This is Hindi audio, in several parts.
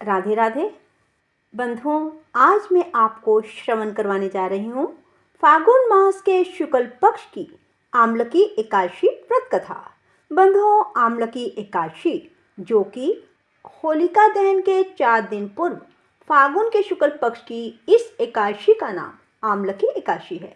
राधे राधे बंधुओं, आज मैं आपको श्रवण करवाने जा रही हूँ फागुन मास के शुक्ल पक्ष की आमलकी एकादशी व्रत कथा। बंधुओं, आमलकी एकादशी जो कि होलिका दहन के 4 दिन पूर्व फागुन के शुक्ल पक्ष की इस एकादशी का नाम आमलकी एकादशी है।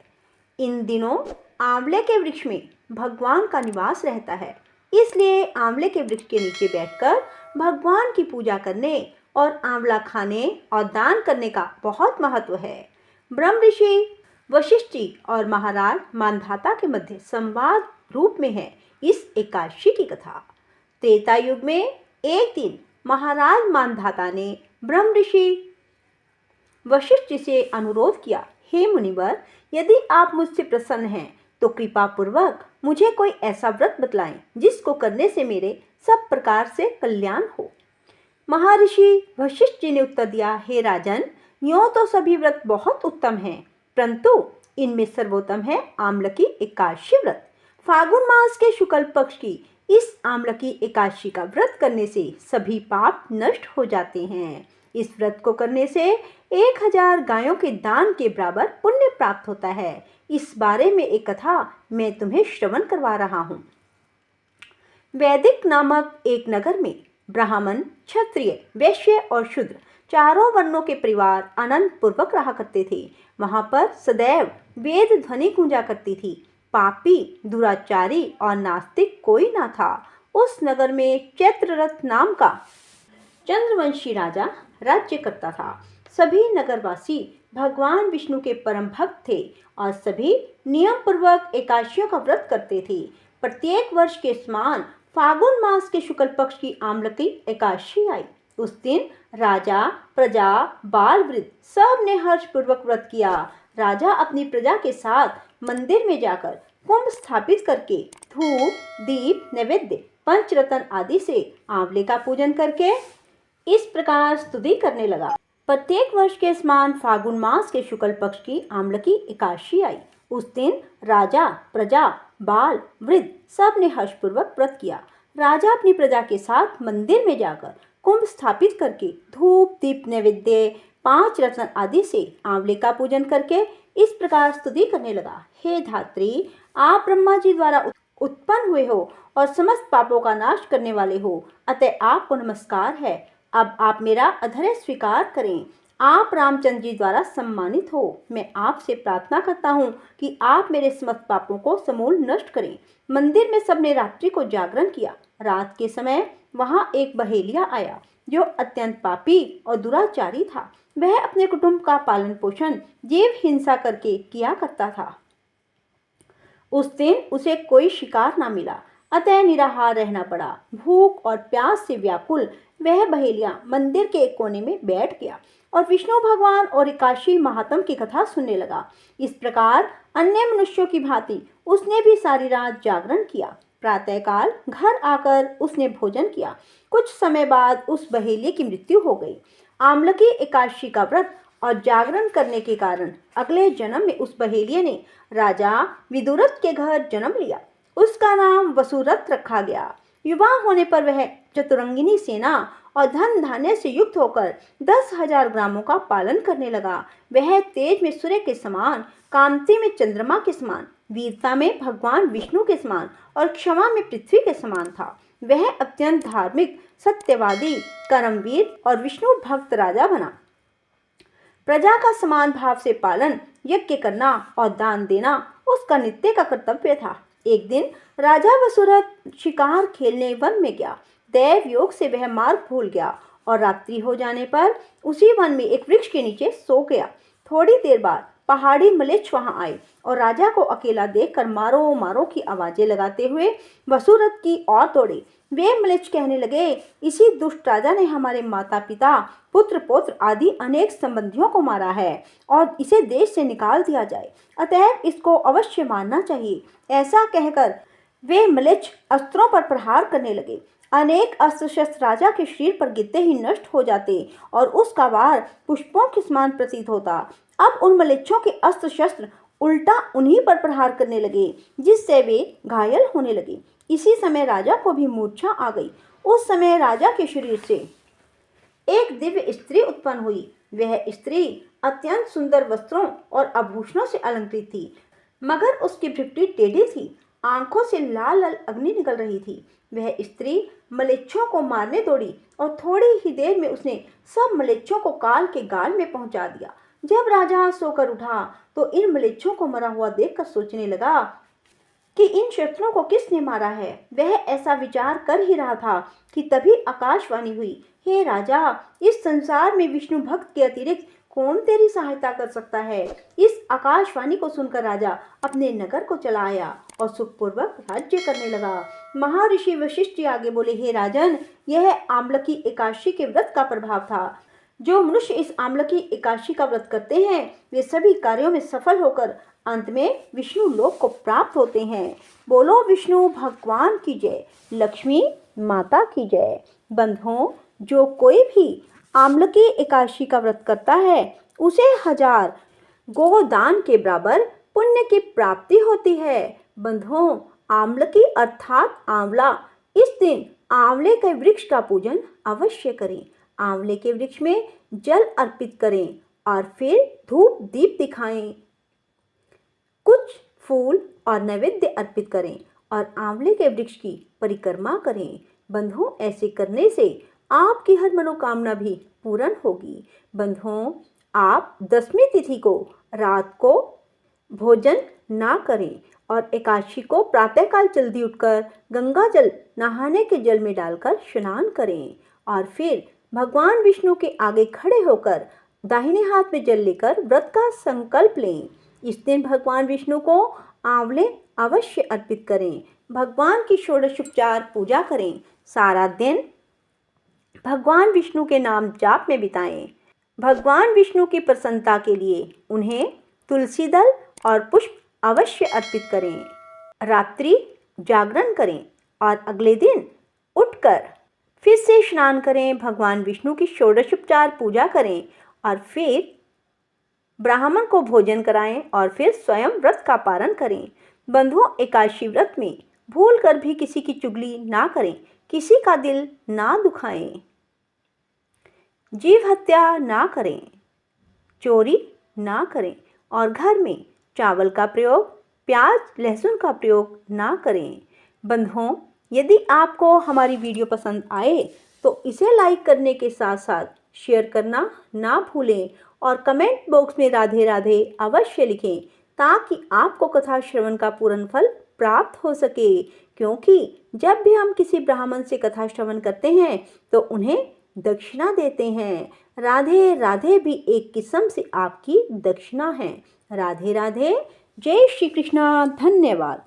इन दिनों आंवले के वृक्ष में भगवान का निवास रहता है, इसलिए आंवले के वृक्ष के नीचे बैठकर भगवान की पूजा करने और आंवला खाने और दान करने का बहुत महत्व है। ब्रह्म ऋषि वशिष्ठ जी और महाराज मानधाता के मध्य संवाद रूप में है इस एकादशी की कथा। त्रेता युग में एक दिन महाराज मानधाता ने ब्रह्म ऋषि वशिष्ठ जी से अनुरोध किया, हे मुनिवर, यदि आप मुझसे प्रसन्न हैं तो कृपा पूर्वक मुझे कोई ऐसा व्रत बतलाएं जिसको करने से मेरे सब प्रकार से कल्याण हो। महर्षि वशिष्ठ जी ने उत्तर दिया, हे राजन, यूं तो सभी व्रत बहुत उत्तम हैं, परंतु इनमें सर्वोत्तम है आमलकी एकादशी व्रत। फागुन मास के शुक्ल पक्ष की इस आमलकी एकादशी का व्रत करने से सभी पाप नष्ट हो जाते हैं। इस व्रत को करने से 1000 गायों के दान के बराबर पुण्य प्राप्त होता है। इस बारे में एक कथा मैं तुम्हें श्रवण करवा रहा हूँ। वैदिक नामक एक नगर में ब्राह्मण, क्षत्रिय, वैश्य और शूद्र चारों वर्णों के परिवार आनंद पूर्वक रहा करते थे। वहां पर सदैव वेद ध्वनि गूंजा करती थी। पापी, दुराचारी और नास्तिक कोई ना था। उस नगर में चैत्ररथ नाम का चंद्रवंशी राजा राज्य करता था। सभी नगरवासी भगवान विष्णु के परम भक्त थे और सभी नियम पूर्वक एकादशियों का व्रत करते थे। प्रत्येक वर्ष के समान फागुन मास के शुक्ल पक्ष की आमलकी एकादशी आई। उस दिन राजा, प्रजा, बाल, वृद्ध सब ने हर्ष पूर्वक व्रत किया। राजा अपनी प्रजा के साथ मंदिर में जाकर कुंभ स्थापित करके धूप, दीप, नैवेद्य, पंचरत्न आदि से आंवले का पूजन करके इस प्रकार स्तुति करने लगा। प्रत्येक वर्ष के समान फागुन मास के शुक्ल पक्ष की आमलकी एकादशी आई। उस दिन राजा, प्रजा, बाल, वृद्ध सब ने हर्षपूर्वक व्रत किया। राजा अपनी प्रजा के साथ मंदिर में जाकर कुंभ स्थापित करके धूप, दीप, नैवेद्य, 5 रत्न आदि से आंवले का पूजन करके इस प्रकार स्तुति करने लगा, हे धात्री, आप ब्रह्मा जी द्वारा उत्पन्न हुए हो और समस्त पापों का नाश करने वाले हो, अतः आपको नमस्कार है। अब आप मेरा अधर्य स्वीकार करें। आप रामचंद्र जी द्वारा सम्मानित हो। मैं आपसे प्रार्थना करता हूँ कि आप मेरे समस्त पापों को समूल नष्ट करें। मंदिर में सबने रात्रि को जागरण किया। रात के समय वहाँ एक बहेलिया आया जो अत्यंत पापी और दुराचारी था। वह अपने कुटुंब का पालन पोषण जीव हिंसा करके किया करता था। उस दिन उसे कोई शिकार ना मिला, अतः निराहार रहना पड़ा। भूख और प्यास से व्याकुल वह बहेलिया मंदिर के एक कोने में बैठ गया और विष्णु भगवान और एकादशी महात्म की कथा सुनने लगा। इस प्रकार अन्य मनुष्यों की भांति उसने भी सारी रात जागरण किया। प्रातःकाल घर आकर उसने भोजन किया। कुछ समय बाद उस बहेलिये की मृत्यु हो गई। आमलकी एकादशी का व्रत और जागरण करने के कारण अगले जन्म में उस बहेलिये ने राजा विदुरथ के घर जन्म लिया। उसका नाम वसुरथ रखा गया। युवा होने पर वह चतुरंगिनी सेना और धन धान्य से युक्त होकर 10,000 ग्रामों का पालन करने लगा। वह तेज में सूर्य के समान, कांति में चंद्रमा के समान, वीरता में भगवान विष्णु के समान और क्षमा में पृथ्वी के समान था। वह अत्यंत धार्मिक, सत्यवादी, कर्मवीर और विष्णु भक्त राजा बना। प्रजा का समान भाव से पालन, यज्ञ करना और दान देना उसका नित्य का कर्तव्य था। एक दिन राजा वसुरथ शिकार खेलने वन में गया। दैव योग से वह मार्ग भूल गया और रात्रि हो जाने पर उसी वन में एक वृक्ष के नीचे सो गया। थोड़ी देर बाद पहाड़ी मलेच्छ वहां आए और राजा को अकेला देखकर मारो मारो की आवाजें लगाते हुए वसुरथ की ओर दौड़े। वे मलेच्छ कहने लगे, इसी दुष्ट राजा ने हमारे माता पिता, पुत्र पौत्र आदि अनेक संबंधियों को मारा है और इसे देश से निकाल दिया जाए, अतः इसको अवश्य मारना चाहिए। ऐसा कहकर वे मलेच्छ अस्त्रों पर प्रहार करने लगे। अनेक अस्त्र शस्त्र राजा के शरीर पर गिरते ही नष्ट हो जाते और उसका वार पुष्पों के समान प्रतीत होता। अब उन मलेच्छों के अस्त्र शस्त्र उल्टा उन्हीं पर प्रहार करने लगे, जिससे वे घायल होने लगे। इसी समय राजा को भी मूर्छा आ गई। उस समय राजा के शरीर से एक दिव्य स्त्री उत्पन्न हुई। वह स्त्री अत्यंत सुंदर वस्त्रों और आभूषणों से अलंकृत थी, मगर उसकी भृकुटी टेढ़ी थी, आंखों से लाल लाल अग्नि निकल रही थी। वह स्त्री मलेच्छों को मारने दौड़ी और थोड़ी ही देर में उसने सब मलेच्छों को काल के गाल में पहुंचा दिया। जब राजा सोकर उठा तो इन मलेच्छों को मरा हुआ देखकर सोचने लगा कि इन शत्रुओं को किसने मारा है। वह ऐसा विचार कर ही रहा था कि तभी आकाशवाणी हुई, हे राजा, इस संसार में विष्णु भक्त के अतिरिक्त कौन तेरी सहायता कर सकता है। इस आकाशवाणी को सुनकर राजा अपने नगर को चला आया और सुखपूर्वक राज्य करने लगा। महर्षि वशिष्ठ जी आगे बोले, हे राजन, यह आम्लकी एकादशी के व्रत का प्रभाव था। जो मनुष्य इस आम्लकी एकादशी का व्रत करते हैं वे सभी कार्यों में सफल होकर अंत में विष्णु लोक को प्राप्त होते हैं। बोलो विष्णु भगवान की जय, लक्ष्मी माता की जय। बंधुओं, जो कोई भी आम्लकी एकादशी का व्रत करता है उसे 1000 गोदान के बराबर पुण्य की प्राप्ति होती है। बंधुओं, आम्लकी अर्थात आंवला, इस दिन आंवले के वृक्ष का पूजन अवश्य करें। आंवले के वृक्ष में जल अर्पित करें और फिर धूप दीप दिखाएं, कुछ फूल और नैवेद्य अर्पित करें और आंवले के वृक्ष की परिक्रमा करें। बंधुओं, ऐसे करने से आपकी हर मनोकामना भी पूर्ण होगी। बंधुओं, आप 10वीं तिथि को रात को भोजन ना करें और एकादशी को प्रातःकाल जल्दी उठकर गंगा जल नहाने के जल में डालकर स्नान करें और फिर भगवान विष्णु के आगे खड़े होकर दाहिने हाथ में जल लेकर व्रत का संकल्प लें। इस दिन भगवान विष्णु को आंवले अवश्य अर्पित करें। भगवान की षोडशोपचार पूजा करें। सारा दिन भगवान विष्णु के नाम जाप में बिताएं। भगवान विष्णु की प्रसन्नता के लिए उन्हें तुलसी दल और पुष्प अवश्य अर्पित करें। रात्रि जागरण करें और अगले दिन उठकर फिर से स्नान करें, भगवान विष्णु की षोडशोपचार पूजा करें और फिर ब्राह्मण को भोजन कराएं और फिर स्वयं व्रत का पारण करें। बंधुओं, एकादशी व्रत में भूल कर भी किसी की चुगली ना करें, किसी का दिल ना दुखाएं, जीव हत्या ना करें, चोरी ना करें और घर में चावल का प्रयोग, प्याज लहसुन का प्रयोग ना करें। बंधुओं, यदि आपको हमारी वीडियो पसंद आए तो इसे लाइक करने के साथ साथ शेयर करना ना भूलें और कमेंट बॉक्स में राधे राधे अवश्य लिखें ताकि आपको कथा श्रवण का पूर्ण फल प्राप्त हो सके। क्योंकि जब भी हम किसी ब्राह्मण से कथा श्रवण करते हैं तो उन्हें दक्षिणा देते हैं। राधे राधे भी एक किस्म से आपकी दक्षिणा है। राधे राधे। जय श्री कृष्णा। धन्यवाद।